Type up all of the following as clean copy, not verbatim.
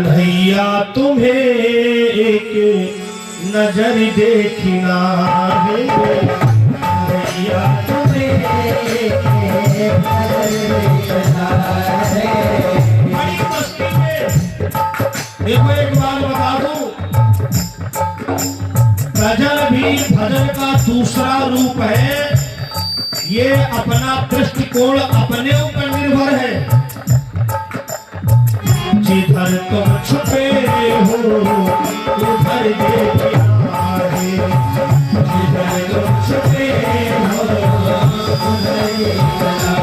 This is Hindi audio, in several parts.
कन्हैया तुम्हें एक नजर देखना है, कन्हैया तुम्हें एक नजर देखना है। बड़ी मस्ती में देखो, एक बात बता दूं, गजल भी भजन का दूसरा रूप है। ये अपना दृष्टिकोण अपने ऊपर निर्भर है। जिधर तुम छुपे हो उधर देखना है, जिधर तुम छुपे हो उधर देखना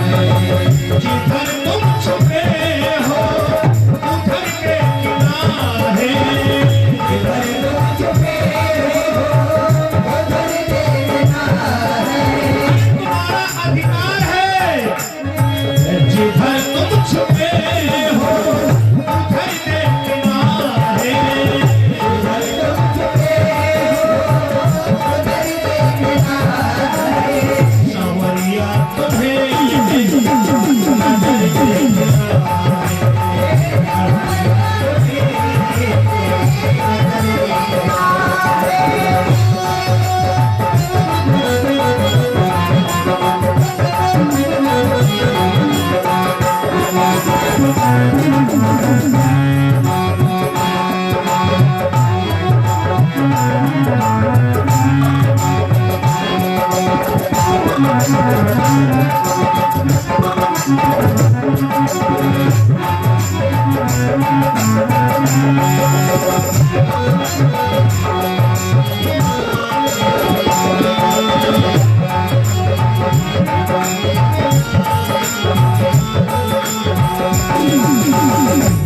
है, जिधर तुम छुपे हो उधर देखना है, जिधर तुम छुपे हो उधर देखना है। तुम्हारा अधिकार है, जिधर तुम छुपे हो उधर देखना है, जिधर तुम छुपे हो उधर देखना है। सांवरिया तुम्हें नजर देखना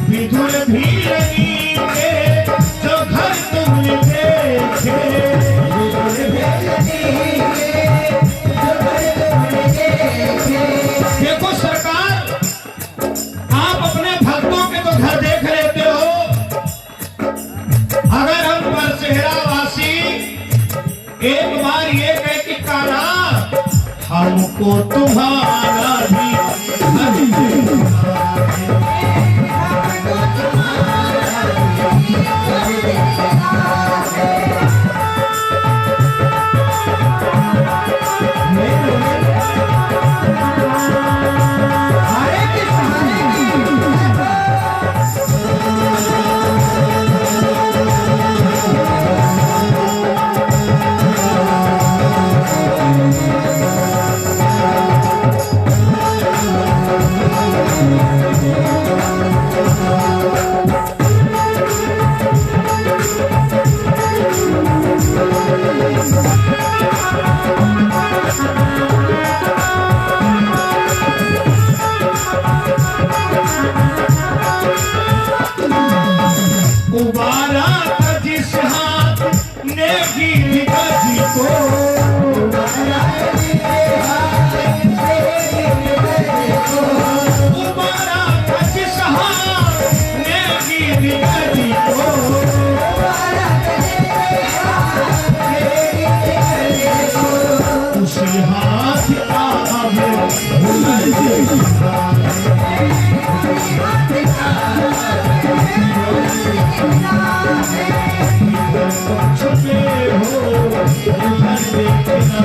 विधुर भी लगी के जो घर तुमने देखे, विधुर भी लगी के जो घर तुमने देखे। देखो सरकार, आप अपने भक्तों के तो घर देख लेते हो, अगर हम बरसेहरा वासी एक बार ये कह कि काना हमको तुम्हारा भी घर देखना है, उबारा था जिस हाथ ने गिर गजी को, उबारा था जिस हाथ ने गिर गजी को, उसी हाथ का हमें हुनर देखना है, छुपे हो उधर देखना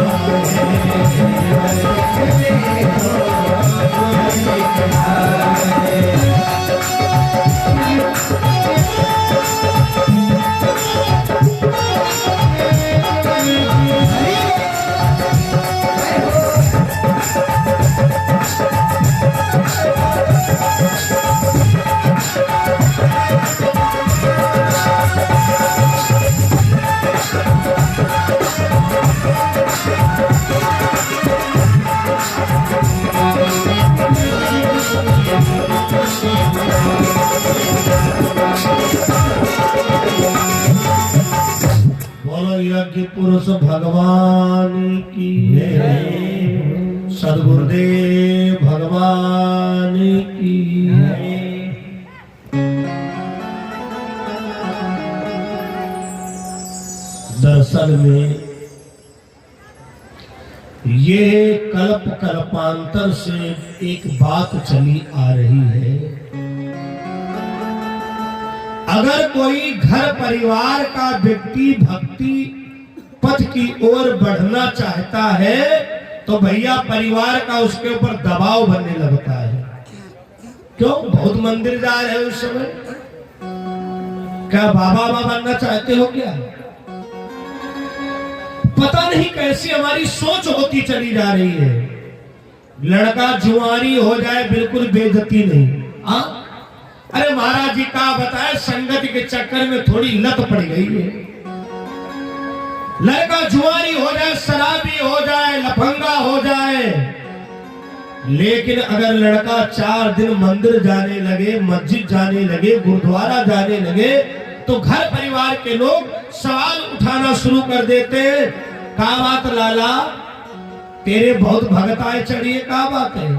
यज्ञ पुरुष भगवान की, सद्गुरुदेव भगवान की। दरअसल में ये कल्प कल्पांतर से एक बात चली आ रही है अगर कोई घर परिवार का व्यक्ति भक्ति पथ की ओर बढ़ना चाहता है तो भैया परिवार का उसके ऊपर दबाव बनने लगता है। क्यों? बहुत मंदिर जा रहे हो उस समय, क्या बाबा बाबा बनना चाहते हो क्या? पता नहीं कैसी हमारी सोच होती चली जा रही है। लड़का जुआरी हो जाए बिल्कुल बेइज्जती नहीं। अरे महाराज जी का बताए संगति के चक्कर में थोड़ी लत पड़ गई है। लड़का जुआरी हो जाए, शराबी हो जाए, लफंगा हो जाए, लेकिन अगर लड़का 4 दिन मंदिर जाने लगे, मस्जिद जाने लगे, गुरुद्वारा जाने लगे तो घर परिवार के लोग सवाल उठाना शुरू कर देते हैं। का बात लाला, तेरे बहुत भगताए चढ़िए, का बात है?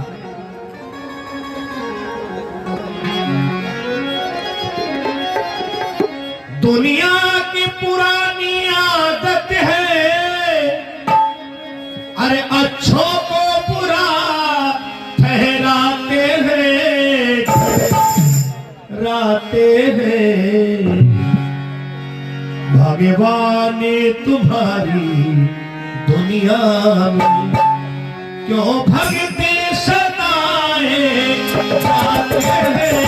दुनिया की पुरानी आदत है, अरे अच्छों को बुरा ठहराते हैं, ठहराते हैं। भगवान ने तुम्हारी दुनिया में क्यों भगते सताए जाते हैं।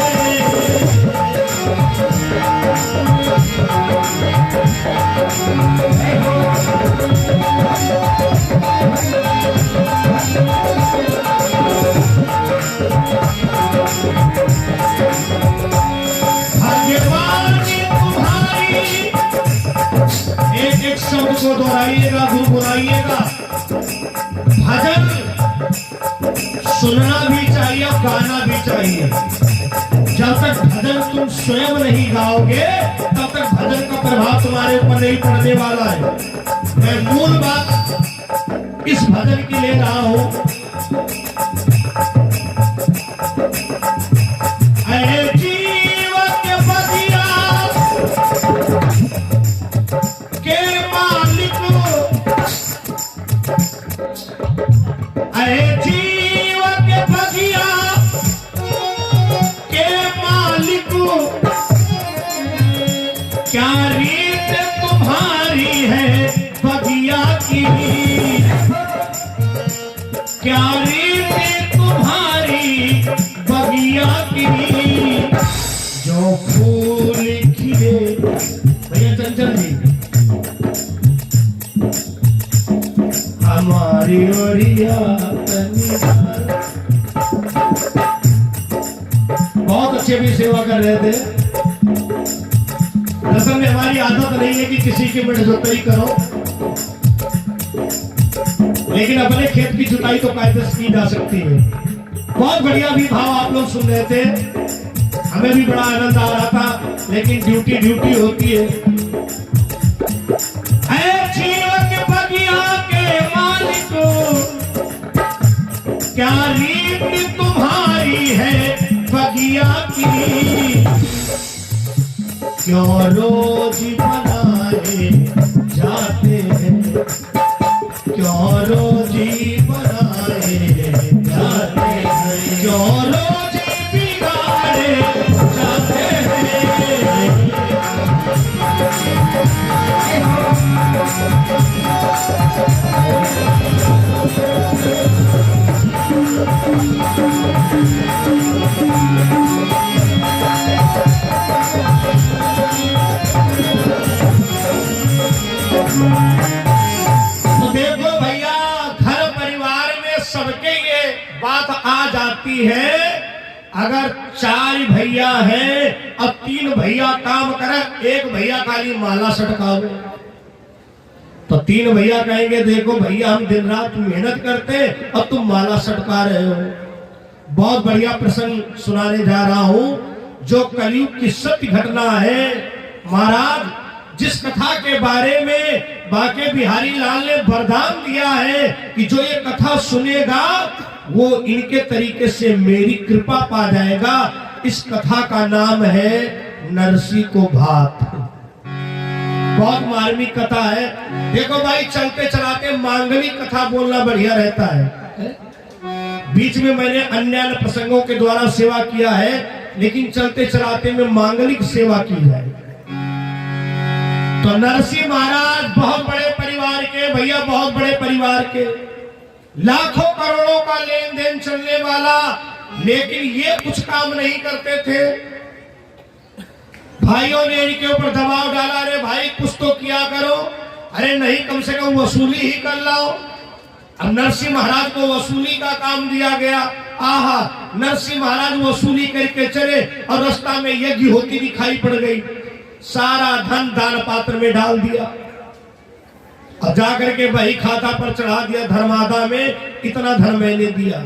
भगवान ने तुम्हारी, एक एक शब्द को दोहराइएगा, गुनगुनाइएगा। भजन सुनना भी चाहिए और गाना भी चाहिए। जब तक भजन तुम स्वयं नहीं गाओगे तब तक भजन का प्रभाव तुम्हारे ऊपर नहीं पड़ने वाला है। मैं मूल बात इस भजन की ले रहा हूं। अरे जीवन के बगिया के मालिक, अरे जीवन के बगिया के मालिक, क्या रीत तुम्हारी है बगिया की, क्या रीत तुम्हारी बगिया की। जो फूल खिले, भैया चंचल जी, हमारी ओरिया बहुत अच्छे भी सेवा कर रहे थे। असल में हमारी आदत नहीं है कि किसी की मिठजोताई करो, लेकिन अपने खेत की जुताई तो कायदे से की जा सकती है। बहुत बढ़िया भी भाव आप लोग सुन रहे थे, हमें भी बड़ा आनंद आ रहा था, लेकिन ड्यूटी ड्यूटी होती है। जीवन के बगिया के मालिक, क्या रीत तुम्हारी है बगिया की, क्यों रोज बनाए जाते हैं, क्यों रोज बनाए जाते हैं, क्यों रोज बिगाड़े जाते हैं। तो देखो भैया, घर परिवार में सबके ये बात आ जाती है। अगर 4 भैया हैं अब 3 भैया काम करें, एक भैया खाली माला सटकावे, तो 3 भैया कहेंगे देखो भैया हम दिन रात मेहनत करते और तुम माला सटका रहे हो। बहुत बढ़िया प्रसंग सुनाने जा रहा हूं, जो कलयुग की सत्य घटना है। महाराज, जिस कथा के बारे में बाके बिहारी लाल ने वरदान दिया है कि जो ये कथा सुनेगा वो इनके तरीके से मेरी कृपा पा जाएगा, इस कथा का नाम है नरसी को भात। बहुत मार्मिक कथा है। देखो भाई, चलते चलाते मांगलिक कथा बोलना बढ़िया रहता है। बीच में मैंने अन्य प्रसंगों के द्वारा सेवा किया है, लेकिन चलते चलाते में मांगलिक सेवा की जाए। तो नरसिंह महाराज बहुत बड़े परिवार के, भैया बहुत बड़े परिवार के, लाखों करोड़ों का लेन देन चलने वाला, लेकिन ये कुछ काम नहीं करते थे। भाइयों ने इनके ऊपर दबाव डाला, अरे भाई कुछ तो किया करो, अरे नहीं कम से कम वसूली ही कर लाओ। अब नरसिंह महाराज को वसूली का काम दिया गया। आहा, नरसिंह महाराज वसूली करके चले और रास्ता में यज्ञ होती दिखाई पड़ गई। सारा धन दान पात्र में डाल दिया और जाकर के बही खाता पर चढ़ा दिया, धर्मादा में इतना धन मैंने दिया।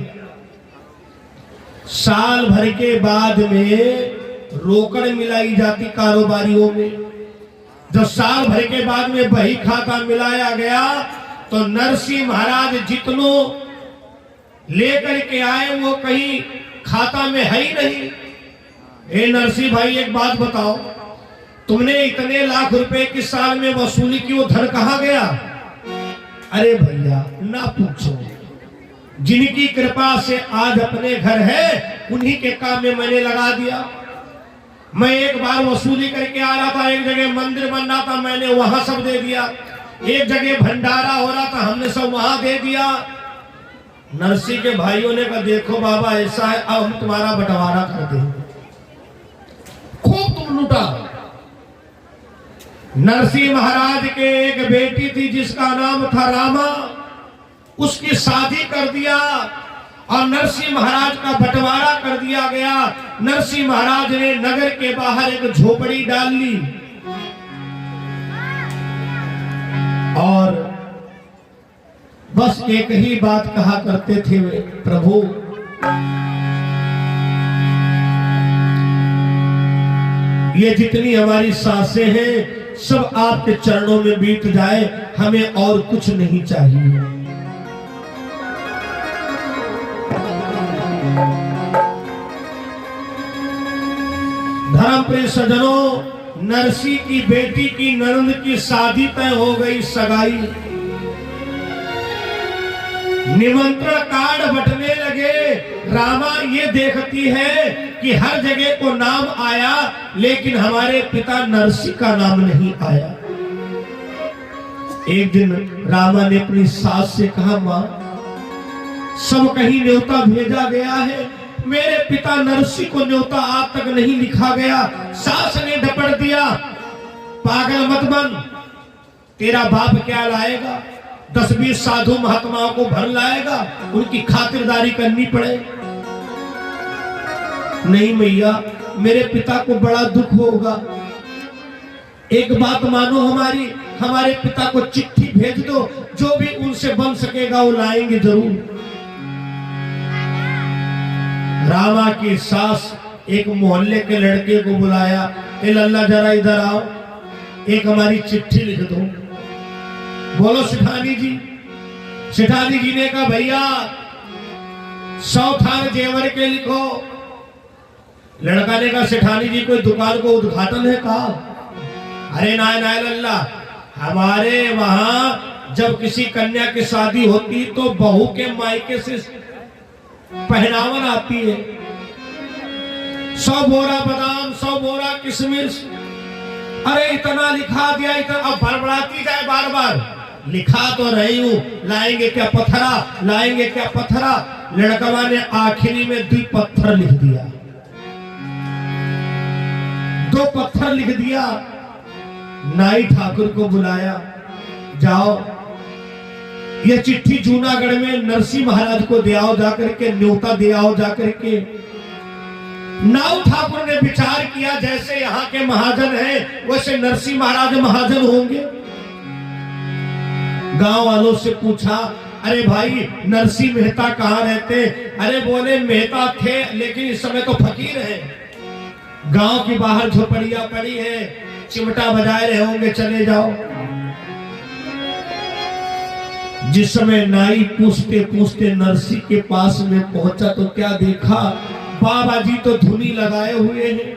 साल भर के बाद में रोकड़ मिलाई जाती कारोबारियों में। जब साल भर के बाद में बही खाता मिलाया गया तो नरसिंह महाराज जितनों लेकर के आए वो कहीं खाता में है ही नहीं। हे नरसिंह भाई एक बात बताओ, तुमने इतने लाख रुपए की साल में वसूली की, वो धन कहां गया? अरे भैया ना पूछो, जिनकी कृपा से आज अपने घर है उन्हीं के काम में मैंने लगा दिया। मैं एक बार वसूली करके आ रहा था, एक जगह मंदिर बन रहा था, मैंने वहां सब दे दिया। एक जगह भंडारा हो रहा था, हमने सब वहां दे दिया। नरसिंह के भाइयों ने कहा देखो बाबा ऐसा है, अब हम तुम्हारा बंटवारा कर देंगे। खूब तुम लूटा। नरसिंह महाराज के एक बेटी थी जिसका नाम था रामा, उसकी शादी कर दिया और नरसिंह महाराज का बंटवारा कर दिया गया। नरसिंह महाराज ने नगर के बाहर एक झोपड़ी डाल ली और बस एक ही बात कहा करते थे वे, प्रभु ये जितनी हमारी सांसें हैं सब आपके चरणों में बीत जाए, हमें और कुछ नहीं चाहिए। धर्मप्रिय सज्जनों, नरसिंह की बेटी की ननद की शादी तय हो गई, सगाई, निमंत्रण कार्ड बंटने लगे। रामा ये देखती है कि हर जगह को नाम आया लेकिन हमारे पिता नरसिंह का नाम नहीं आया। एक दिन रामा ने अपनी सास से कहा, मां सब कहीं न्योता भेजा गया है, मेरे पिता नरसिंह को न्योता आज तक नहीं लिखा गया। सास ने डपट दिया, पागल मत बन, तेरा बाप क्या लाएगा, 10-20 साधु महात्माओं को भर लाएगा, उनकी खातिरदारी करनी पड़े। नहीं मैया, मेरे पिता को बड़ा दुख होगा। एक बात मानो हमारी, हमारे पिता को चिट्ठी भेज दो, जो भी उनसे बन सकेगा वो लाएंगे जरूर। रामा की सास एक मोहल्ले के लड़के को बुलाया, ए लल्ला जरा इधर आओ, एक हमारी चिट्ठी लिख दो। बोलो सेठानी जी। सेठानी जी ने कहा भैया 100 थान जेवर के लिखो। लड़का ने कहा सेठानी जी कोई दुकान को उद्घाटन है? कहा अरे ना लल्ला, हमारे वहां जब किसी कन्या की शादी होती तो बहू के मायके से पहनावन आती है, 100 बोरा बादाम, 100 बोरा किशमिश। अरे इतना लिखा दिया, इतना अब बड़बड़ाती जाए बार बार, लिखा तो रही हूं, लाएंगे क्या पत्थरा, लाएंगे क्या पत्थरा। लड़कवा ने आखिरी में 2 पत्थर लिख दिया, 2 पत्थर लिख दिया। नाई ठाकुर को बुलाया, जाओ ये चिट्ठी जूनागढ़ में नरसिंह महाराज को दे आओ, जाकर के न्योता दे आओ जाकर के। नाऊ ठाकुर ने विचार किया, जैसे यहाँ के महाजन हैं वैसे नरसिंह महाराज महाजन होंगे। गांव वालों से पूछा, अरे भाई नरसिंह मेहता कहाँ रहते? अरे बोले मेहता थे लेकिन इस समय तो फकीर है, गांव की बाहर झोपड़ियां पड़ी है, चिमटा बजाए रहे होंगे, चले जाओ। जिस समय नाई पूछते पूछते नरसिंह के पास में पहुंचा तो क्या देखा, बाबा जी तो धुनी लगाए हुए हैं।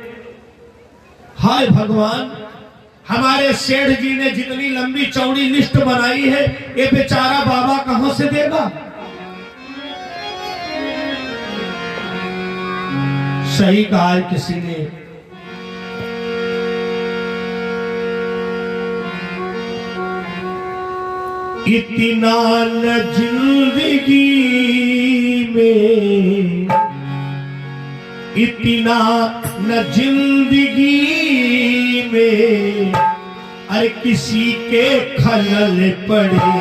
हाय भगवान, हमारे सेठ जी ने जितनी लंबी चौड़ी लिस्ट बनाई है ये बेचारा बाबा कहां से देगा? सही कहा है किसी ने। इतना न जिंदगी में, इतना न जिंदगी में, अरे किसी के खलल पड़े,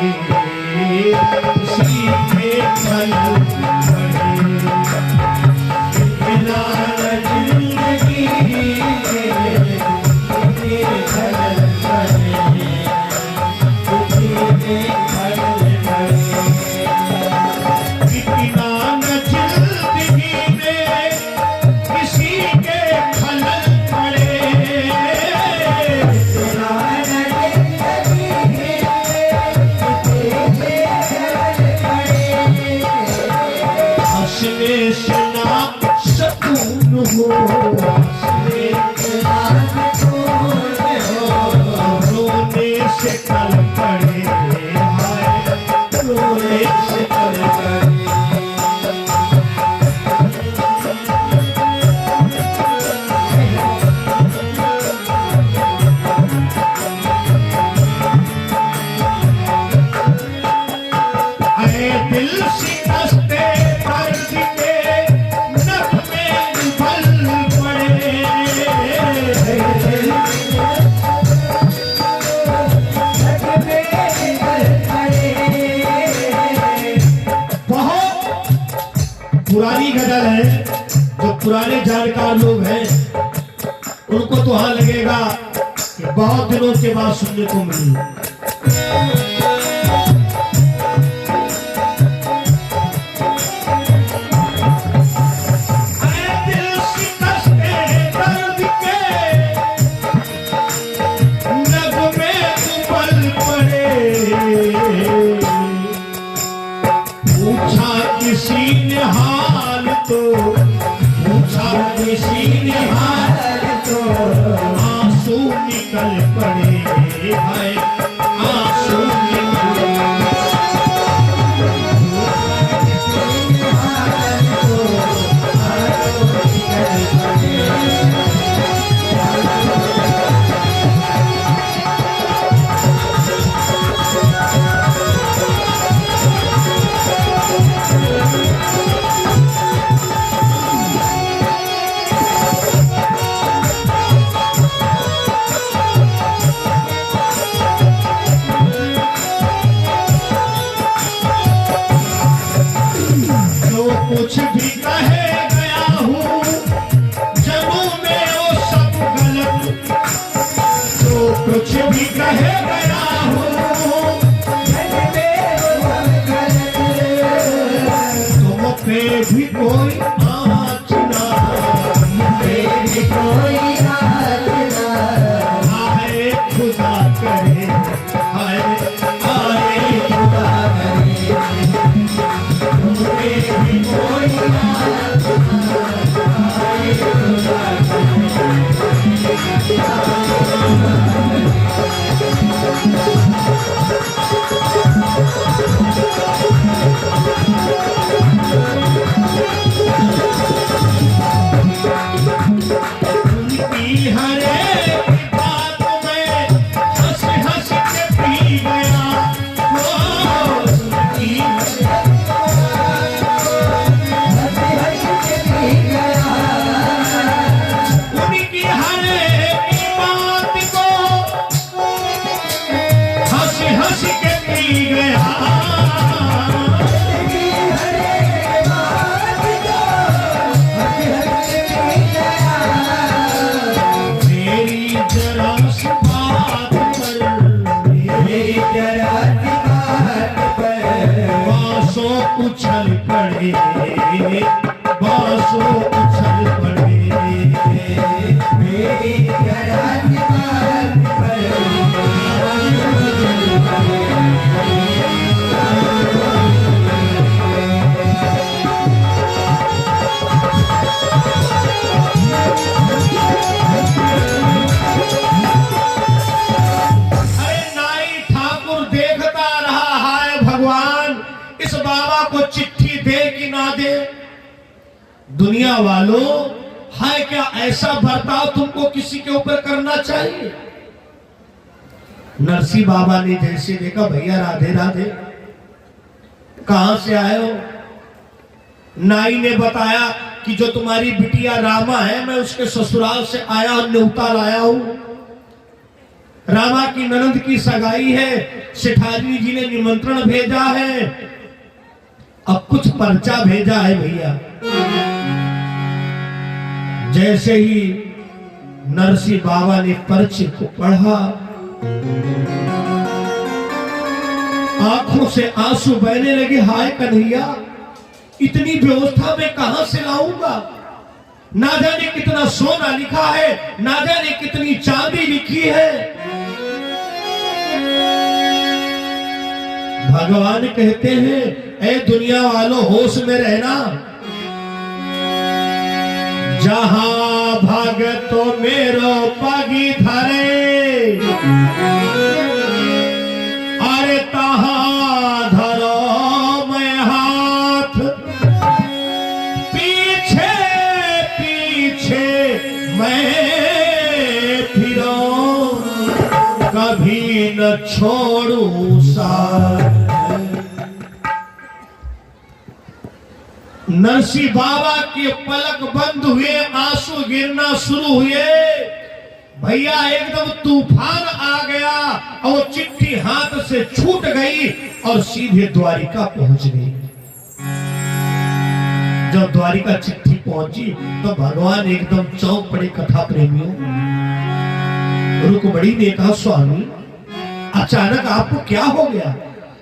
किसी के खलल पड़े। इतना न जिंदगी में, किसी के खलल पड़े, किसी के खलल पड़े। इतना न जिंदगी में, किसी के खलल पड़े। हंसने से ना सकून हो, हंसने से ना सकून हो, रोने से कल पड़े, हाय रोने से कल पड़े। ऐ दिल शिकस्ते दर्द के नगमे उबल पड़े। बहुत पुरानी गजल है, जो पुराने जानकार लोग हैं उनको तो हाँ लगेगा कि बहुत दिनों के बाद सुनने को मिली। पूछा किसी ने हाल तो, पूछा किसी ने हाल तो, आंसू निकल पड़े, हाय आंसू निकल कुछ भी कहे गया हूँ जन्मों में वो सब गलत, जो कुछ भी कहे गया हूँ तुम पे भी कोई आँच ना, तुम पे भी कोई आँच ना, आए खुदा करे, आए आए खुदा करे। उनकी हरे बात में हंस हंस के पी गया, उनकी उनकी हर एक बात को हंस हंस के पी गया। मेरी जरा सी बात पर, मेरी जरा सी बात पर बांसों उछल पड़े, बांसों उछल पड़े। मेरी जरा सी बात पर अरे नाई ठाकुर देखता रहा, हाय भगवान बाबा को चिट्ठी दे कि ना दे। दुनिया वालों हाय क्या ऐसा बर्ताव तुमको किसी के ऊपर करना चाहिए? नरसिंह बाबा ने जैसे देखा, भैया राधे राधे, कहां से आए हो? नाई ने बताया कि जो तुम्हारी बिटिया रामा है, मैं उसके ससुराल से आया हूं, न्योता लाया हूं। रामा की ननद की सगाई है, सेठानी जी ने निमंत्रण भेजा है। अब कुछ पर्चा भेजा है भैया। जैसे ही नरसिंह बाबा ने पर्चे को पढ़ा, आंखों से आंसू बहने लगे। हाय कन्हैया, इतनी व्यवस्था मैं कहां से लाऊंगा? ना जाने कितना सोना लिखा है, ना जाने कितनी चांदी लिखी है। भगवान कहते हैं, ए दुनिया वालों, होश में रहना। जहां भगतो मेरो पगी धरे, अरे तहां धरो मैं हाथ। पीछे पीछे मैं फिरूं, कभी न छोड़ूं साथ। नरसिंह बाबा के पलक बंद हुए, आंसू गिरना शुरू हुए। भैया एकदम तूफान आ गया और वो चिट्ठी हाथ से छूट गई और सीधे द्वारिका पहुंच गई। जब द्वारिका चिट्ठी पहुंची तो भगवान एकदम चौंक पड़े। कथा प्रेमियों, रुक्मिणी ने कहा, स्वामी अचानक आपको क्या हो गया?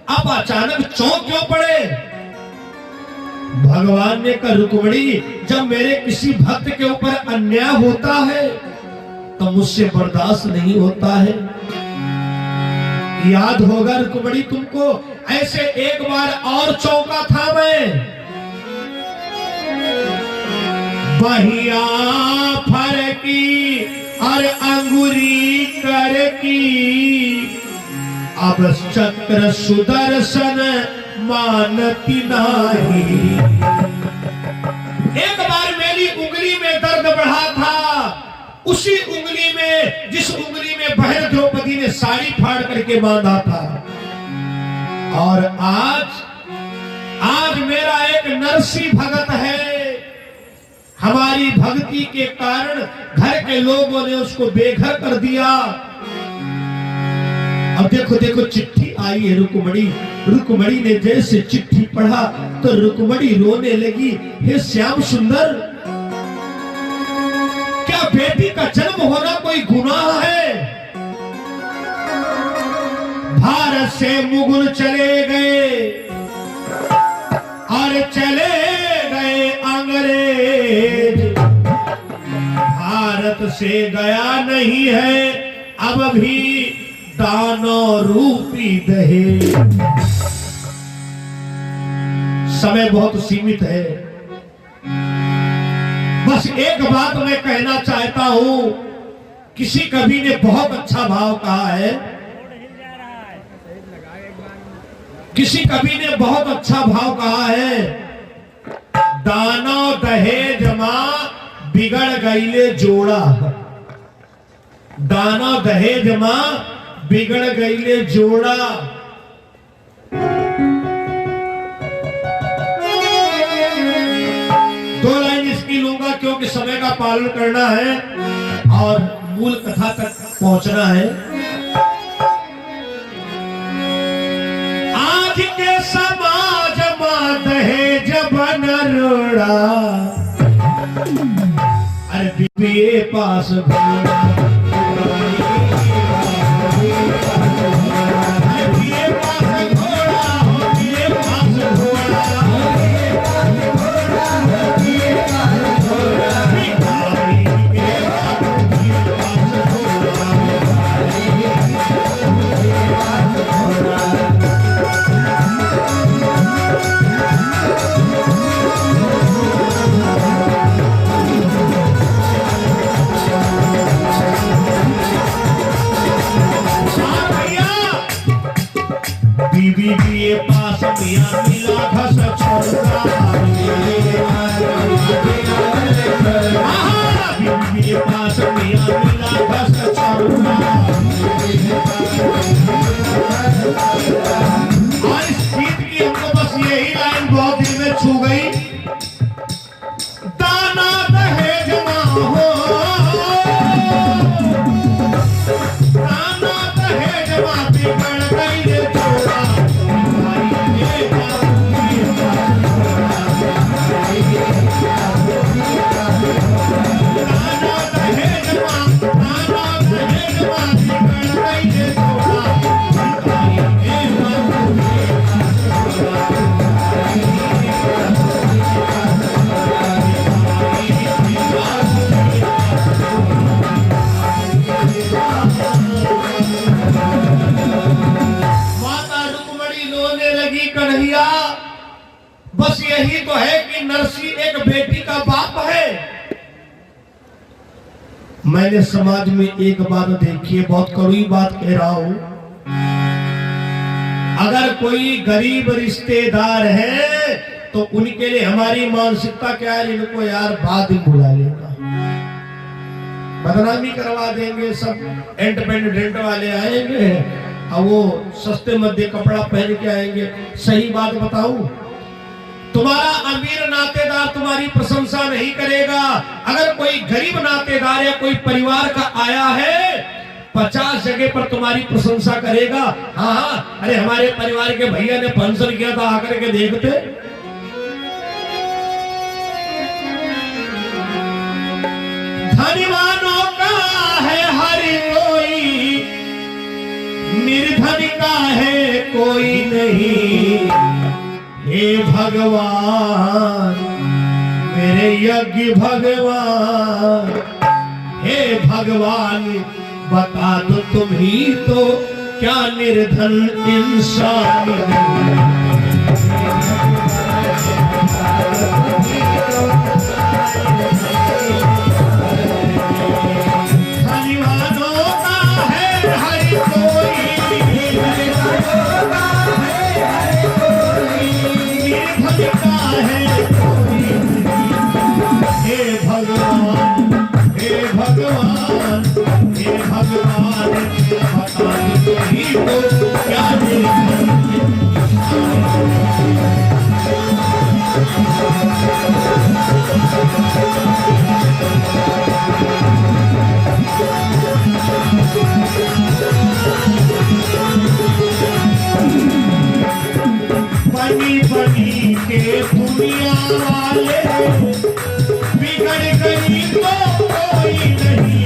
आप अचानक चौंक क्यों पड़े? भगवान ने कहा, रुक्मिणी, जब मेरे किसी भक्त के ऊपर अन्याय होता है तो मुझसे बर्दाश्त नहीं होता है। याद होगा रुक्मिणी तुमको, ऐसे एक बार और चौंका था मैं। बहिया फरकी और अंगुरी कर की, अब चक्र सुदर्शन मानती नाही। एक बार मेरी उंगली में दर्द बढ़ा था, उसी उंगली में, जिस उंगली में बहन द्रौपदी ने साड़ी फाड़ करके बांधा था। और आज मेरा एक नरसिंह भगत है। हमारी भक्ति के कारण घर के लोगों ने उसको बेघर कर दिया। अब देखो देखो चिट्ठी आई है रुक्मिणी। रुक्मिणी ने जैसे चिट्ठी पढ़ा तो रुक्मिणी रोने लगी। हे श्याम सुंदर, क्या बेटी का जन्म होना कोई गुनाह है? भारत से मुगल चले गए और चले गए अंग्रेज। भारत से गया नहीं है अब भी दानों रूपी दहेज। समय बहुत सीमित है। बस एक बात मैं कहना चाहता हूं। किसी कवि ने बहुत अच्छा भाव कहा है। किसी कवि ने बहुत अच्छा भाव कहा है, दानो दहेज मां बिगड़ गईले जोड़ा। दानो दहेज मां बिगड़ गईले जोड़ा। दो लाइन इसकी लूंगा क्योंकि समय का पालन करना है और मूल कथा तक पहुंचना है। आज के समाज में दहेज बन रोड़ा, अरे बीबी पास छू गई। दाना दहेज मां हो, दाना दहेज मां बिगड़ गई रे जोड़ा। दाना दहेज मां, दाना दहेज मां बिगड़ गई रे जोड़ा। कन्हैया, बस यही तो है कि नरसी एक बेटी का बाप है। मैंने समाज में एक बात देखी है, बहुत कड़वी बात कह रहा हूं। अगर कोई गरीब रिश्तेदार है तो उनके लिए हमारी मानसिकता क्या है, इनको यार बाद में बुला लेगा, बदनामी करवा देंगे, सब इंडिपेंडेंट वाले आएंगे और वो सस्ते मध्य कपड़ा पहन के आएंगे। सही बात बताऊं, तुम्हारा अमीर नातेदार तुम्हारी प्रशंसा नहीं करेगा। अगर कोई गरीब नातेदार या कोई परिवार का आया है, 50 जगह पर तुम्हारी प्रशंसा करेगा। हाँ, अरे हमारे परिवार के भैया ने फंक्शन किया था, आकर के देखते। धनवानों का है हर कोई, निर्धन का है कोई नहीं। हे भगवान मेरे यज्ञ भगवान, हे भगवान बता दो तुम ही तो क्या निर्धन इंसान बनी के दुनिया वाले बिगड़ गई तो कोई नहीं।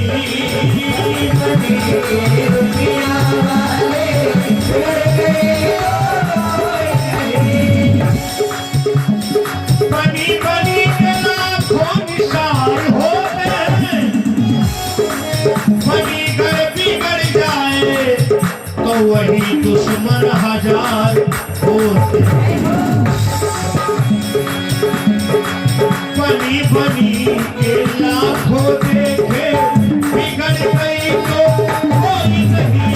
बनी के दुनिया वाले बिगड़ गई तो बनी बनी के लाखों निशान हो गए। बनी घर बिगड़ जाए तो वही दुश्मन हजार होते। बनी बनी के लाखों देखे बिगड़ गई तो कोई नहीं।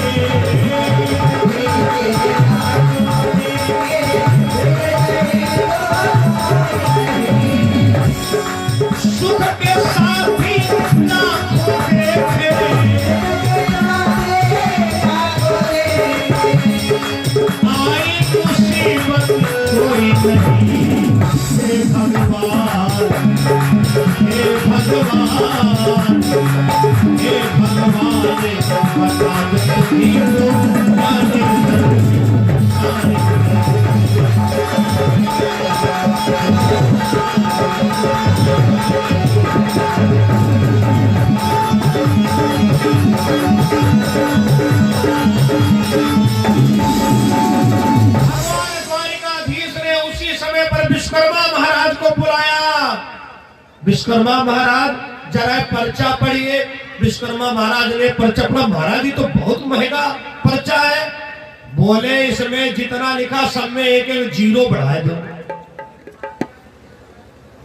सुख के साथी लाखों देखे, आई मुसीबत कोई नहीं। हे भगवान, हे भगवान, हे भगवान बता दो तुम ही विश्वकर्मा महाराज को बुलाया। विश्वकर्मा महाराज जरा पर्चा पढ़िए। विश्वकर्मा महाराज ने पर्चा पढ़ा। महाराज जी तो बहुत महंगा पर्चा है। बोले इसमें जितना लिखा सब में एक एक जीरो बढ़ा दो।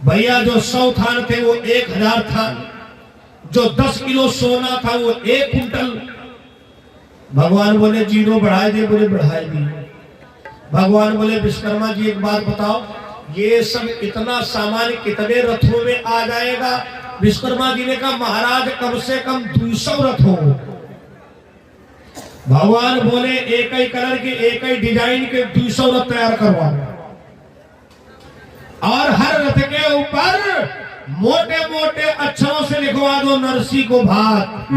भैया जो 100 थान थे वो 1000 थान, जो 10 किलो सोना था वो 1 कुंटल। भगवान बोले जीरो बढ़ाए दे, बोले बढ़ाए दिए। भगवान बोले विश्वकर्मा जी एक बात बताओ, ये सब इतना सामान कितने रथों में आ जाएगा? विश्वकर्मा जी ने कहा महाराज कम से कम 200 रथ हो। भगवान बोले एक ही कलर के एक ही डिजाइन के 200 रथ तैयार करवाओ। और ऊपर मोटे मोटे अक्षरों से लिखवा दो नरसी को भात।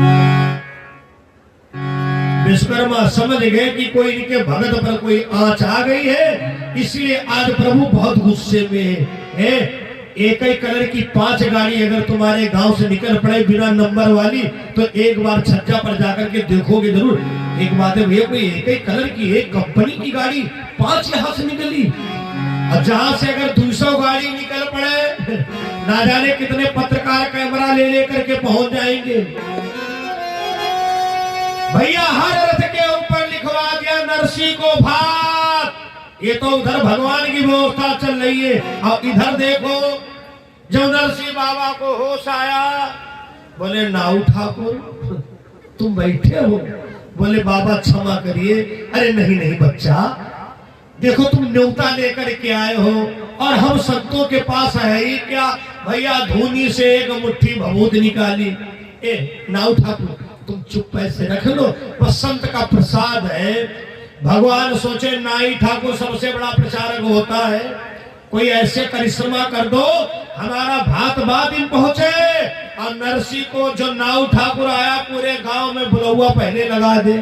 विश्वकर्मा समझ गए कि कोई इनके भगत पर कोई आंच आ गई है, इसलिए आज प्रभु बहुत गुस्से में है। एक ही कलर की 5 गाड़ी अगर तुम्हारे गांव से निकल पड़े बिना नंबर वाली, तो एक बार छज्जा पर जाकर के देखोगे जरूर। एक बात है भैया, कोई एक ही कलर की एक कंपनी की गाड़ी 5 यहां से निकली, और जहां से अगर 200 गाड़ी निकल पड़े, ना जाने कितने पत्रकार कैमरा ले लेकर के पहुंच जाएंगे। भैया हर रथ के ऊपर लिखवा दिया नरसी को भात। ये तो उधर भगवान की व्यवस्था चल रही है, और इधर देखो जब नरसी बाबा को होश आया, बोले नाऊ ठाकुर तुम बैठे हो? बोले बाबा क्षमा करिए। अरे नहीं नहीं बच्चा, देखो तुम न्योता लेकर के आए हो, और हम संतों के पास है ही क्या। भैया धूनी से एक मुट्ठी भभूत निकाली। ए नाऊ ठाकुर तुम चुप पैसे रख लो, बस संत का प्रसाद है। भगवान सोचे नाई ठाकुर सबसे बड़ा प्रचारक होता है, कोई ऐसे करिश्मा कर दो हमारा भात बाद दिन पहुंचे, और नरसी को जो नाऊ ठाकुर आया पूरे गांव में बुलौआ पहले लगा दे।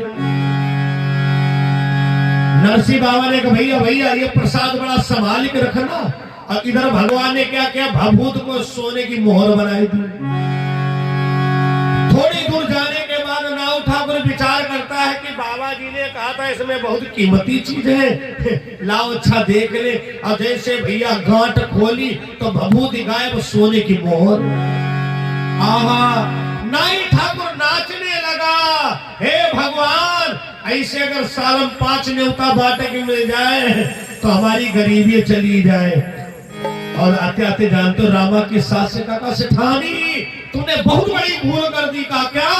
नरसी बाबा ने कहा भैया भैया ये प्रसाद बड़ा संभाल के रखना। और इधर भगवान ने क्या किया, भभूत को सोने की मोहर बनाई दी। थोड़ी दूर जाने के बाद नाऊ ठाकुर विचार करता है कि बाबा जी ने कहा था इसमें बहुत कीमती चीज है, लाओ अच्छा देख ले। और जैसे भैया गांठ खोली तो भभूति गायब, सोने की मोहर। आहा, नाई ठाकुर नाचने लगा, हे भगवान ऐसे अगर सालम 5 न्योता बांटे के मिल जाए तो हमारी गरीबी चली जाए। और आते आते जानते हो रामा की सास से कहा सेठानी तूने बहुत बड़ी भूल कर दी। कहा क्या?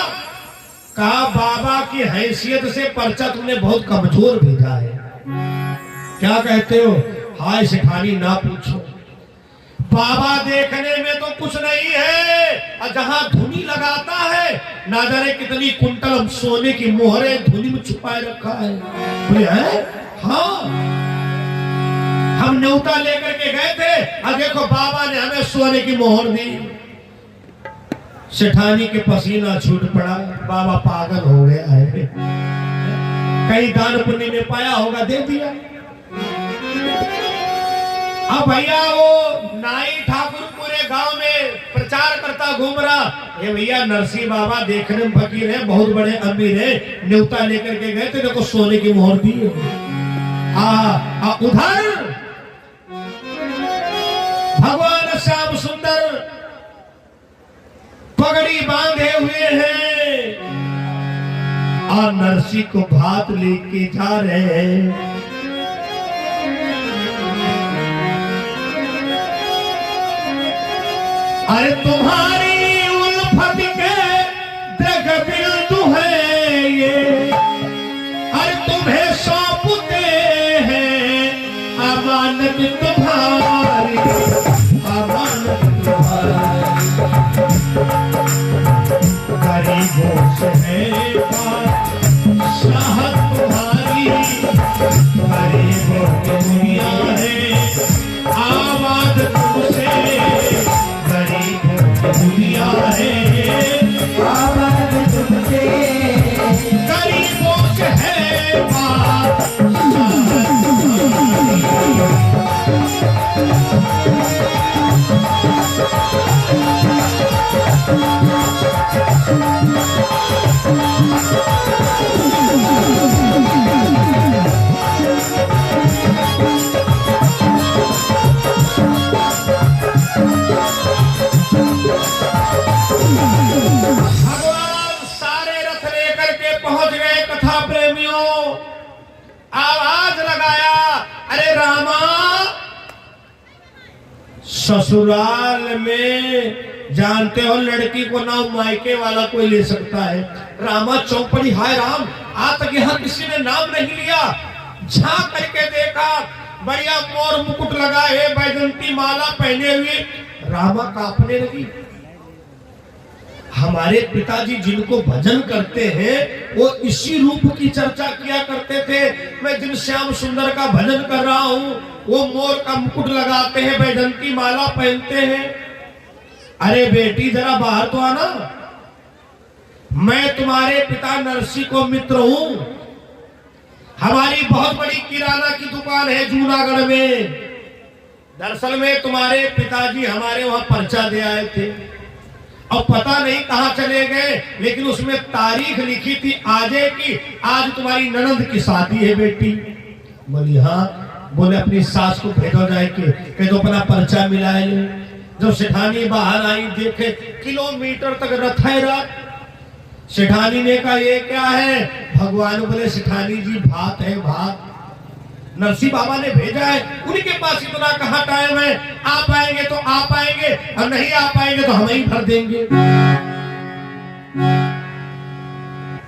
कहा बाबा की हैसियत से पर्चा तुमने बहुत कमजोर भेजा है। क्या कहते हो? हाय सेठानी ना पूछो, बाबा देखने में तो कुछ नहीं है, और जहां धुनी लगाता है ना जाने कितनी कुंटल सोने की मोहरें धुनी में छुपाए रखा है। बोले है? हाँ हम न्योता लेकर के गए थे, और देखो बाबा ने हमें सोने की मोहर दी। सेठानी के पसीना छूट पड़ा, बाबा पागल हो गया है, कहीं दान पुण्य में पाया होगा दे दिया। अब भैया वो नाई ठाकुर पूरे गांव में प्रचार करता घूम रहा, ये भैया नरसी बाबा देखने में फकीर है, बहुत बड़े अमीर है, न्योता लेकर के गए थे, देखो सोने की मोहर दी। उधर भगवान श्याम सुंदर पगड़ी बांधे हुए हैं, और नरसी को भात लेके जा रहे हैं। अरे तुम्हारी उल्फत के दग बिंदु है ये, अरे तुम्हें सौंपते हैं अमानत तुम्हारी, अमानत तुम्हारी। गरीबों से है बात चाहत तुम्हारी, गरीबों की दुनिया है आबाद तुमसे, गरीबों की दुनिया है आबाद तुमसे, गरीबों से है बात चाहत तुम्हारी। ससुराल में जानते हो लड़की को नाम मायके वाला कोई ले सकता है। रामा चौपड़ी, हाय राम आज तक यहाँ किसी ने नाम नहीं लिया। झांक करके देखा, बढ़िया मोर मुकुट लगाए, बैजंती माला पहने हुए, रामा कांपने लगी। हमारे पिताजी जिनको भजन करते हैं वो इसी रूप की चर्चा किया करते थे। मैं जिन श्याम सुंदर का भजन कर रहा हूं वो मोर का मुकुट लगाते हैं, बैजंती माला पहनते हैं। अरे बेटी जरा बाहर तो आना, मैं तुम्हारे पिता नरसी को मित्र हूं। हमारी बहुत बड़ी किराना की दुकान है जूनागढ़ में। दरअसल में तुम्हारे पिताजी हमारे वहां पर्चा दे आए थे और पता नहीं कहां चले गए, लेकिन उसमें तारीख लिखी थी आजे की, आज तुम्हारी ननद की शादी है बेटी। बोली हाँ। बोले अपनी सास को भेजो जाए के तो अपना पर्चा मिलाए। जब सेठानी बाहर आई देखे किलोमीटर तक रथ है रात। सेठानी ने कहा ये क्या है? भगवान बोले सेठानी जी भात है भात, नरसिंह बाबा ने भेजा है, उनके पास इतना कहाँ टाइम है, आ पाएंगे तो आ पाएंगे और नहीं आ पाएंगे तो हम ही भर देंगे।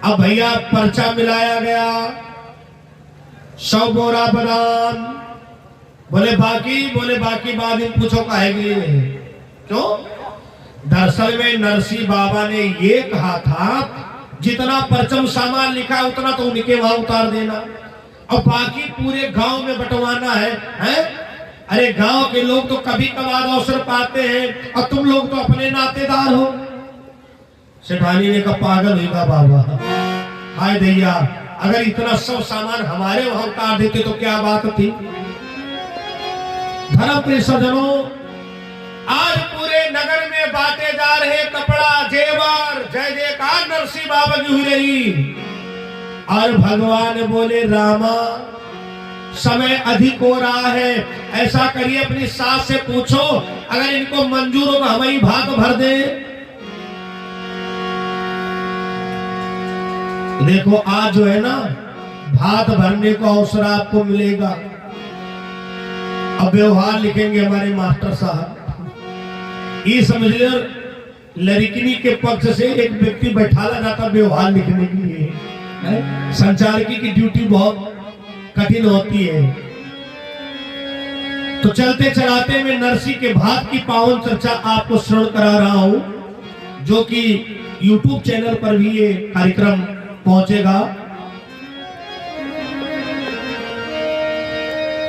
अब भैया पर्चा मिलाया गया, 100 बोरा बादाम। बोले बाकी बाद में पूछो काहेगी क्यों? दरअसल में नरसिंह बाबा ने ये कहा था जितना परचम सामान लिखा उतना तो उनके वहां उतार देना और बाकी पूरे गांव में बंटवाना है? अरे गांव के लोग तो कभी कभार अवसर पाते हैं और तुम लोग तो अपने नातेदार हो। सेठानी ने कहा पागल होगा बाबा, हाय दैया, अगर इतना सब सामान हमारे वहां उतार देते तो क्या बात थी। धर्म प्रिय सज्जनों, आज पूरे नगर में बांटे जा रहे कपड़ा जेवर, जय जयकार नरसिंह बाबा की हुई रही। और भगवान बोले रामा समय अधिक हो रहा है, ऐसा करिए अपनी सास से पूछो, अगर इनको मंजूर हो तो हम ही भात भर दे। देखो आज जो है ना भात भरने का अवसर आपको मिलेगा। अब व्यवहार लिखेंगे हमारे मास्टर साहब। ये समझ लो लड़किनी के पक्ष से एक व्यक्ति बैठाला जाता व्यवहार लिखने के लिए। संचालकी की ड्यूटी बहुत कठिन होती है। तो चलते चलाते मैं नरसिंह के भात की पावन चर्चा आपको श्रवण करा रहा हूं, जो कि YouTube चैनल पर भी ये कार्यक्रम पहुंचेगा।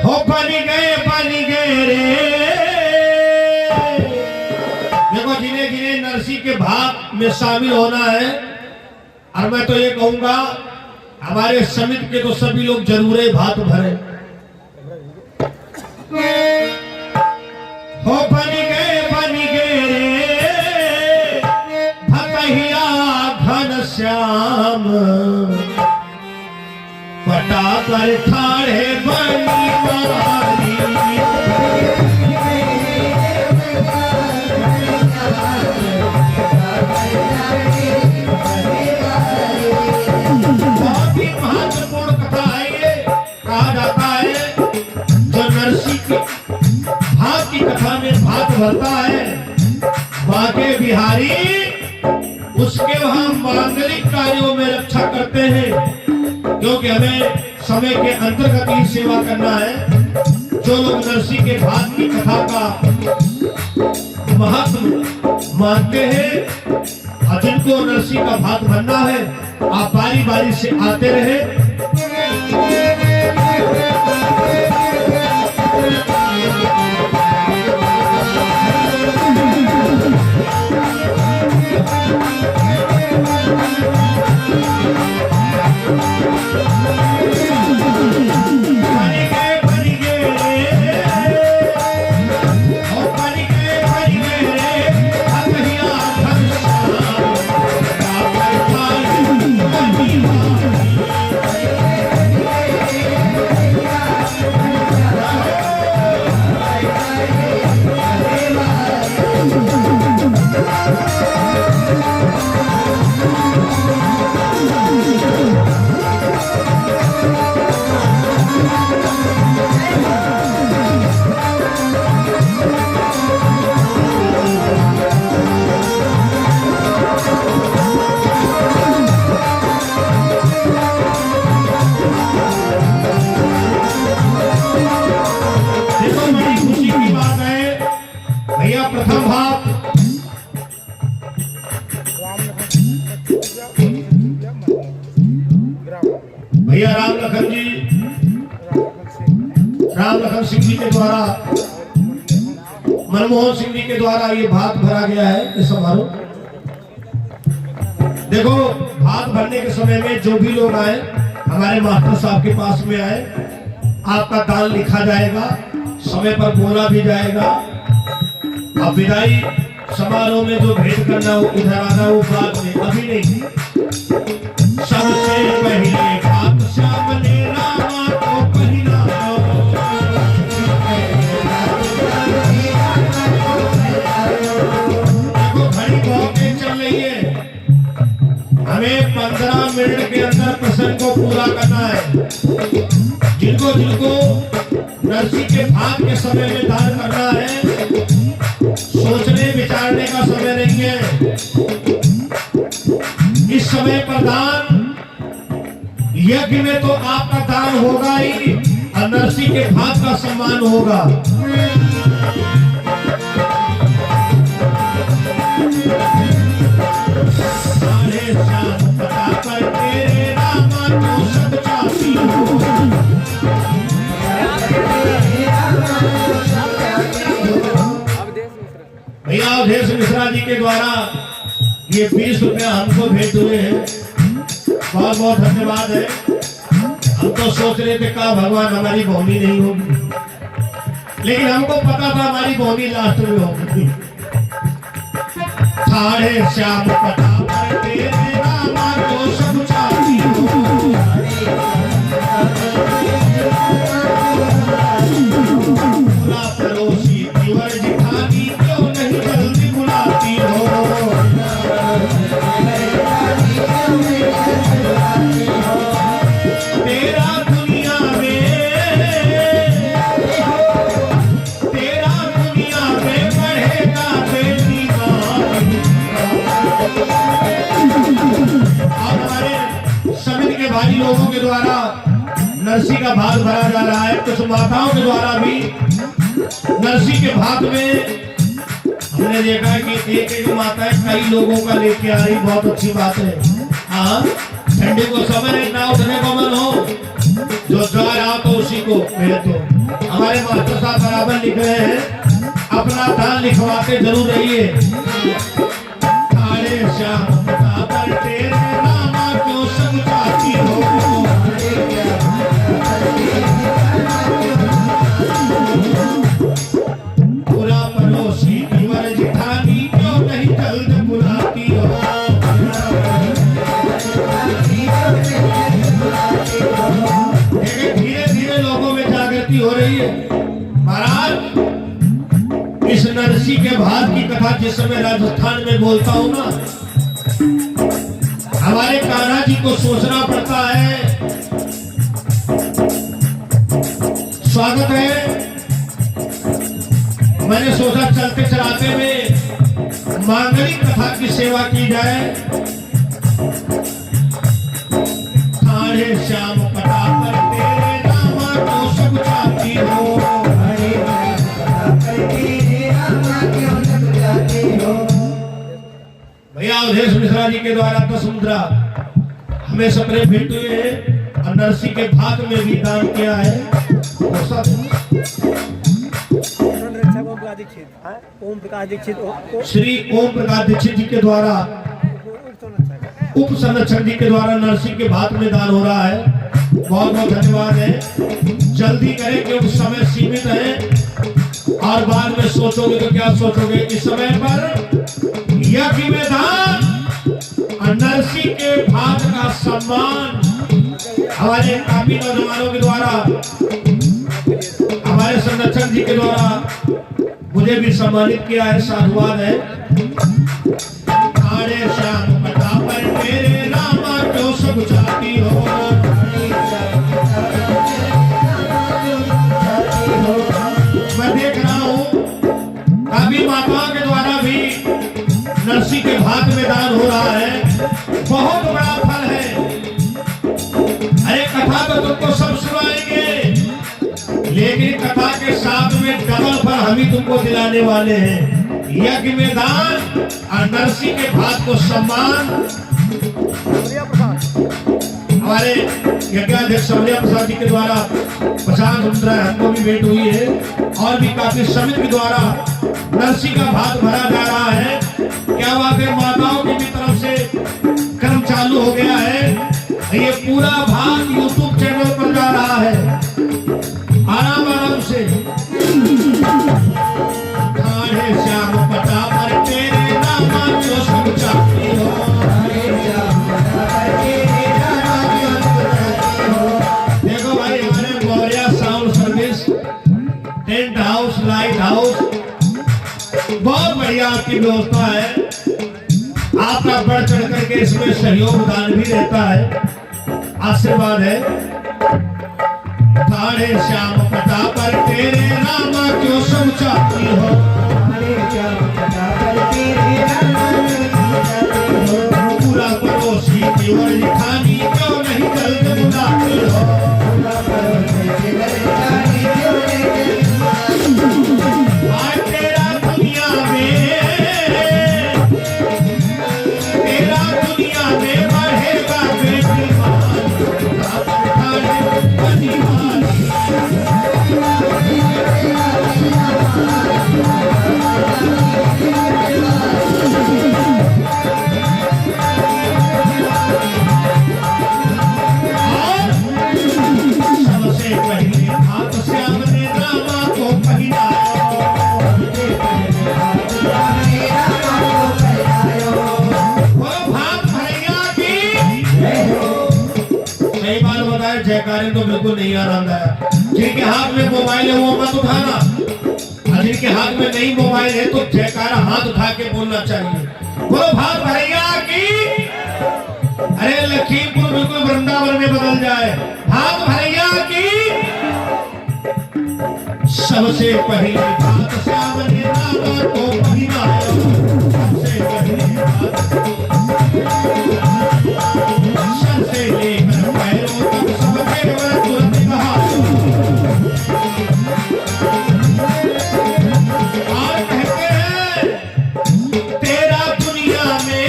हो पानी गए रे। देखो जिन्हें जिन्हें नरसिंह के भात में शामिल होना है, और मैं तो ये कहूंगा हमारे समिति के तो सभी लोग जरूर भात भरे। हो बनी गए रे भतहिया घन श्याम, पटा पर ठाड़े बनी मारी। महत्वपूर्ण कथा है ये। कहा जाता है जो नरसिंह की भात की कथा में भात भरता है, बाके बिहारी उसके वहां मांगलिक कार्यों में रक्षा करते हैं, क्योंकि हमें समय के अंतर्गत ही सेवा करना है। जो लोग नरसिंह के भात की कथा का महत्व मानते हैं और जिनको नरसिंह का भात भरना है, आप बारी बारी से आते रहे। भैया राम लखन सिंह जी के द्वारा, मनमोहन सिंह जी के द्वारा ये भात भरा गया है। ये समारोह देखो, भात भरने के समय में जो भी लोग आए हमारे मास्टर साहब के पास में आए, आपका दान लिखा जाएगा, समय पर बोला भी जाएगा। अब विदाई समारोह में जो भेंट करना हो इधर आना हो बाद में, अभी नहीं। सबसे पहले भात श्याम ने रामा को पहना, देखो घड़ी बहुत तेज चल रही है, हमें 15 मिनट के अंदर प्रसंग को पूरा करना है। जिनको जिनको नरसी के भात के समय में दान करना है, सोचने विचारने का समय नहीं है। इस समय पर दान, यज्ञ में तो आपका दान होगा ही और नरसी के भात का सम्मान होगा। सारे श्याम पता पर तेरे रामा को सब चाहती हो। भैया अवधेश मिश्रा जी के द्वारा ये 20 रुपया हमको भेंट हुए हैं, बहुत बहुत धन्यवाद है। हम तो सोच रहे थे का भगवान हमारी भूमि नहीं होगी, लेकिन हमको पता था हमारी भूमि लास्ट में होगी। साढ़े श्याम पता पर तेरे रामा को सब चाहती हो। पूरा पड़ोसी दीवर जिठानी क्यों नहीं जल्दी बुलाती हो। तेरा दुनिया में बढ़ेगा बेटी समिति के भाई लोगों के द्वारा नरसी का भात भरा जा रहा है। कुछ माताओं के द्वारा भी नरसी के भात में हमने देखा कि एक एक माता कई लोगों का लेके आ रही, बहुत अच्छी बात है। हाँ, ठंडी को समय ना उठने को मन हो, जो जा रहा तो उसी को भेज दो। हमारे मास्टर साहब बराबर लिख रहे हैं, अपना दान लिखवाते जरूर रहिए। सारे श्याम पता पर तेरे रामा को सब चाहती हो। पूरा पड़ोसी दीवर जिठानी क्यों नहीं जल्द बुलाती हो। धीरे धीरे लोगों में जागृति हो रही है। महाराज, इस नरसी के भात की कथा जिस समय राजस्थान में बोलता हूँ ना, हमारे कान्हा जी को सोचना पड़ता है। स्वागत है, मैंने सोचा चलते चलाते में मांगलिक कथा की सेवा की जाए। साढ़े श्याम पता पर तेरे रामा को सब चाहती हो। भैया अवधेश मिश्रा जी के द्वारा 10 मुद्रा हमें सपने भेंट हुए हैं और नरसी के भात में भी दान किया है। श्री ओम प्रकाश दीक्षित जी के द्वारा, उप संरक्षक जी के द्वारा नरसी के भात में दान हो रहा है। बहुत बहुत धन्यवाद है। जल्दी करें क्योंकि समय सीमित है और बाद में सोचोगे तो क्या सोचोगे। इस समय पर यज्ञ में दान और नरसी के भात का सम्मान हमारे काफी नौजवानों के द्वारा, हमारे संरक्षक जी के द्वारा मुझे भी सम्मानित किया है। साधुवाद है। साढ़े श्याम पता पर तेरे रामा को सब चाहती हो। मैं देख रहा हूँ काफी माताओं के द्वारा भी नरसी के भात में दान हो रहा है। बहुत बड़ा फल है। अरे कथा तो तुमको सब सुनाएंगे, लेकिन कथा के साथ में डबल फल हम ही तुमको दिलाने वाले हैं। यज्ञ में दान और नरसी के भात को सम्मान। हमारे यज्ञाध्यक्ष समलिया प्रसाद जी के द्वारा 50 मुद्रा हमको भी भेंट हुई है और भी काफी समिति के द्वारा नरसी का भात भरा जा रहा है। क्या बात है, माताओं की भी तरफ से कर्म चालू हो गया है। ये पूरा भाग यूट्यूब चैनल पर जा रहा है, आराम आराम से। खाने श्याम पटा पर तेरे नाम जो सब चाहती हो, देखो भाई हमारे Gauriya sound service, tent house, light house, बहुत बढ़िया आपकी व्यवस्था है। आपका बढ़ चढ़ करके इसमें सहयोग दान भी रहता है, आशीर्वाद है। थाने श्याम पता पर तेरे नाम क्यों सब चाहती हो, पूरा पड़ोसी की वही खानी क्यों नहीं जल्द बुलाती हो। आज तेरा दुनिया में बढ़ेगा सबसे पहले हाथ श्याम ने रामा को जयकारे तो बिल्कुल नहीं आ रहा है। जिनके हाथ में मोबाइल है वो मत उठाना, और जिनके हाथ में नहीं मोबाइल है तो जयकारा हाथ उठा के बोलना चाहिए। बोलो भात भरैया की, अरे लखीमपुर बिल्कुल वृंदावन में बदल जाए। भात भरैया की सबसे पहले भात श्याम ने रामा को पहनाया, सबसे पहले सर से लेकर पैरों तक सबके तुरंत कहा। और कहते हैं तेरा दुनिया में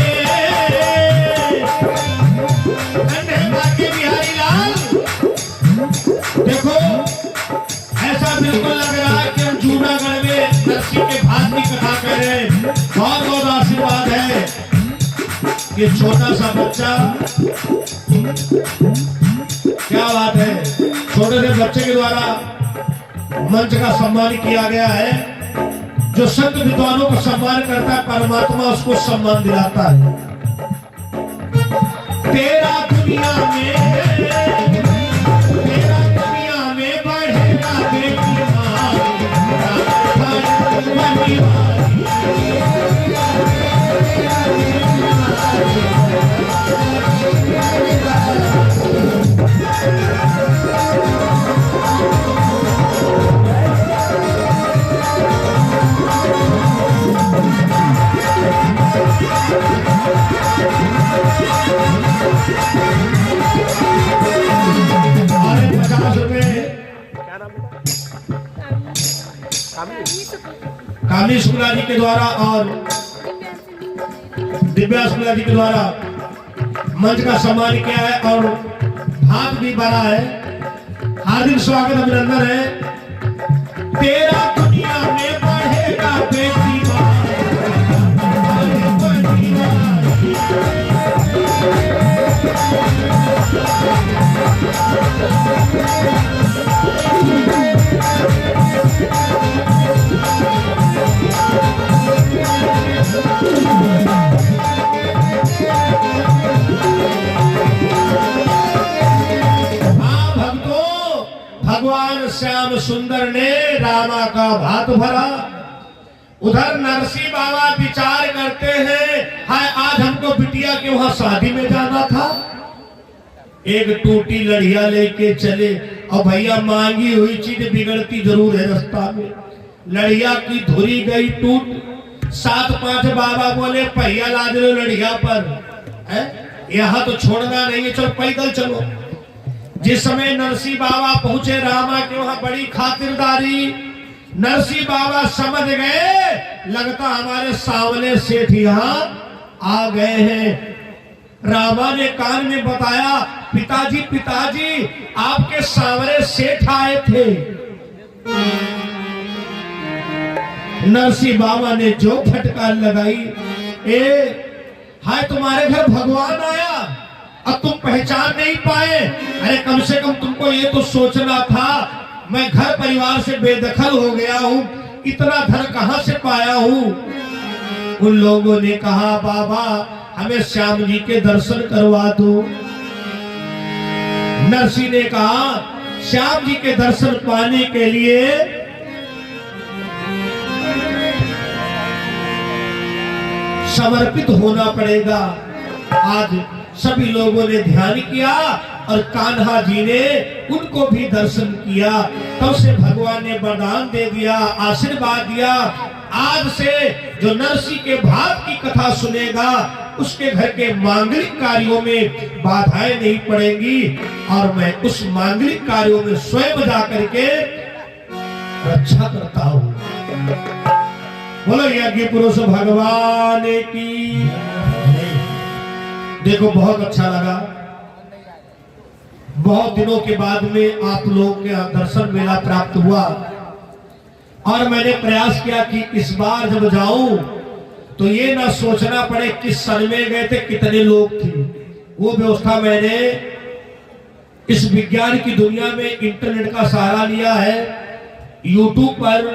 ठंडे बाके बिहारी लाल, देखो ऐसा बिल्कुल लग रहा है कि हम जूनागढ़ में नरसी के भात की कथा कर रहे हैं। बहुत बहुत आशीर्वाद है। ये छोटा सा बच्चा, क्या बात है, छोटे से बच्चे के द्वारा मंच का सम्मान किया गया है। जो संत विद्वानों का सम्मान करता है परमात्मा उसको सम्मान दिलाता है। तेरा दुनिया में बढ़ेगा कामी शुक्ला जी के द्वारा और दिव्या शुक्ला जी के द्वारा मंच का सम्मान किया है और हाथ भी भरा है। हार्दिक स्वागत अभिनंदन है। तेरा दुनिया में बढ़ेगा बेटी भगवान श्याम सुंदर ने रामा का भात भरा। उधर नरसी बाबा विचार करते हैं, हाय आज हमको बिटिया के वहां शादी में जाना था, एक टूटी लड़िया लेके चले और भैया मांगी हुई चीज बिगड़ती जरूर है रास्ता में। लड़िया की धुरी गई टूट। 7-5 बाबा बोले पहिया ला दो लड़िया पर, यहाँ तो छोड़ना नहीं है, चलो पैदल चलो। जिस समय नरसी बाबा पहुंचे रामा के वहां बड़ी खातिरदारी, नरसी बाबा समझ गए लगता हमारे सामने सेठ यहाँ आ गए हैं। रामा ने कान में बताया पिताजी पिताजी आपके सामने सेठ आए थे। नरसिंह बाबा ने जो फटकार लगाई, हाय तुम्हारे घर भगवान आया, अब तुम पहचान नहीं पाए। अरे कम से कम तुमको ये तो सोचना था, मैं घर परिवार से बेदखल हो गया हूँ, इतना धन कहां से पाया हूँ। उन लोगों ने कहा बाबा हमें श्याम जी के दर्शन करवा दो। नरसिंह ने कहा श्याम जी के दर्शन पाने के लिए समर्पित होना पड़ेगा। आज सभी लोगों ने ध्यान किया और कान्हा जी ने उनको भी दर्शन किया। तब से भगवान ने वरदान दे दिया, आशीर्वाद दिया, आज से जो नरसिंह के भाव की कथा सुनेगा उसके घर के मांगलिक कार्यों में बाधाएं नहीं पड़ेंगी और मैं उस मांगलिक कार्यों में स्वयं जा करके रक्षा करता हूं। बोलो यज्ञ पुरुष भगवान की। देखो बहुत अच्छा लगा, बहुत दिनों के बाद में आप लोगों के दर्शन मेला प्राप्त हुआ और मैंने प्रयास किया कि इस बार जब जाऊं तो ये ना सोचना पड़े किस सन में गए थे, कितने लोग थे। वो व्यवस्था मैंने इस विज्ञान की दुनिया में इंटरनेट का सहारा लिया है। यूट्यूब पर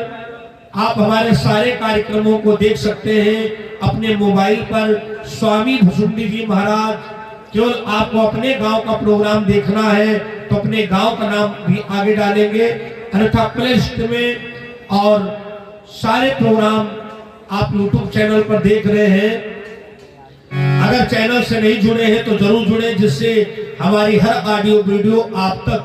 आप हमारे सारे कार्यक्रमों को देख सकते हैं अपने मोबाइल पर। स्वामी भुसुंडी जी महाराज, केवल आपको अपने गांव का प्रोग्राम देखना है तो अपने गांव का नाम भी आगे डालेंगे, अन्यथा प्ले लिस्ट में और सारे प्रोग्राम आप यूट्यूब चैनल पर देख रहे हैं। अगर चैनल से नहीं जुड़े हैं तो जरूर जुड़े, जिससे हमारी हर ऑडियो वीडियो आप तक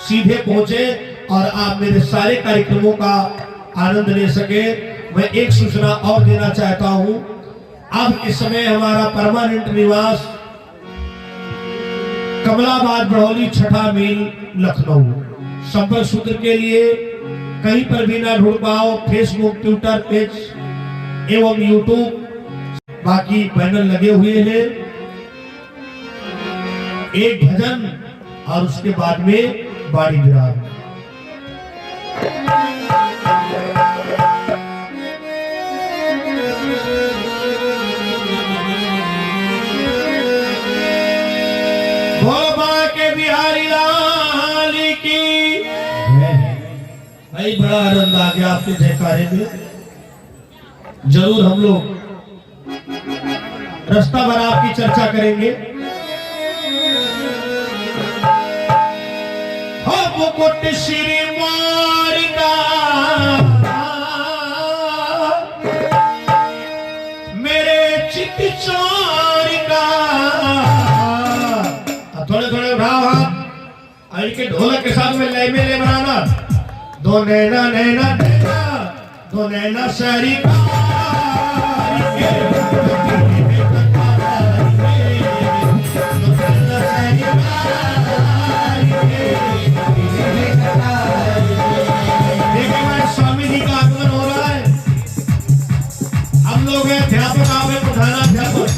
सीधे पहुंचे और आप मेरे सारे कार्यक्रमों का आनंद ले सके। मैं एक सूचना और देना चाहता हूं, अब इस समय हमारा परमानेंट निवास कमलाबाद बड़ौली 6ठा मील लखनऊ। संपर्क सूत्र के लिए कहीं पर भी ना ढूंढ पाओ, फेसबुक, ट्विटर पेज एवं यूट्यूब बाकी पैनल लगे हुए हैं। एक भजन और उसके बाद में बाड़ी विराम। भोला के बिहारी लाल की। भाई बड़ा आनंद आ गया आपके जयकारे में। जरूर हम लोग रास्ता भर आपकी चर्चा करेंगे। हो मुकुट श्री मारिका मेरे चित चोरिका। थोड़े थोड़े उठाओ हाथ, इनके ढोलक के साथ में लय में ले बनाना। दो नैना नैना नैना, दो नैना शहरी का स्वामी जी का आगमन हो रहा है। हम लोग अध्यापक, आप प्रधान अध्यापक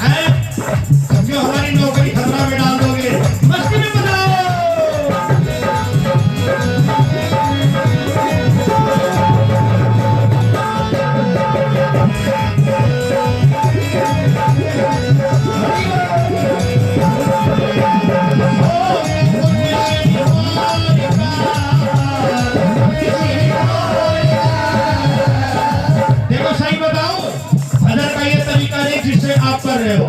है, जो हमारी नौकरी खतरा में डाल दोगे। मस्ती में बताओ। देखो सही बताओ, भजन का ये तरीका नहीं जिससे आप कर रहे हो।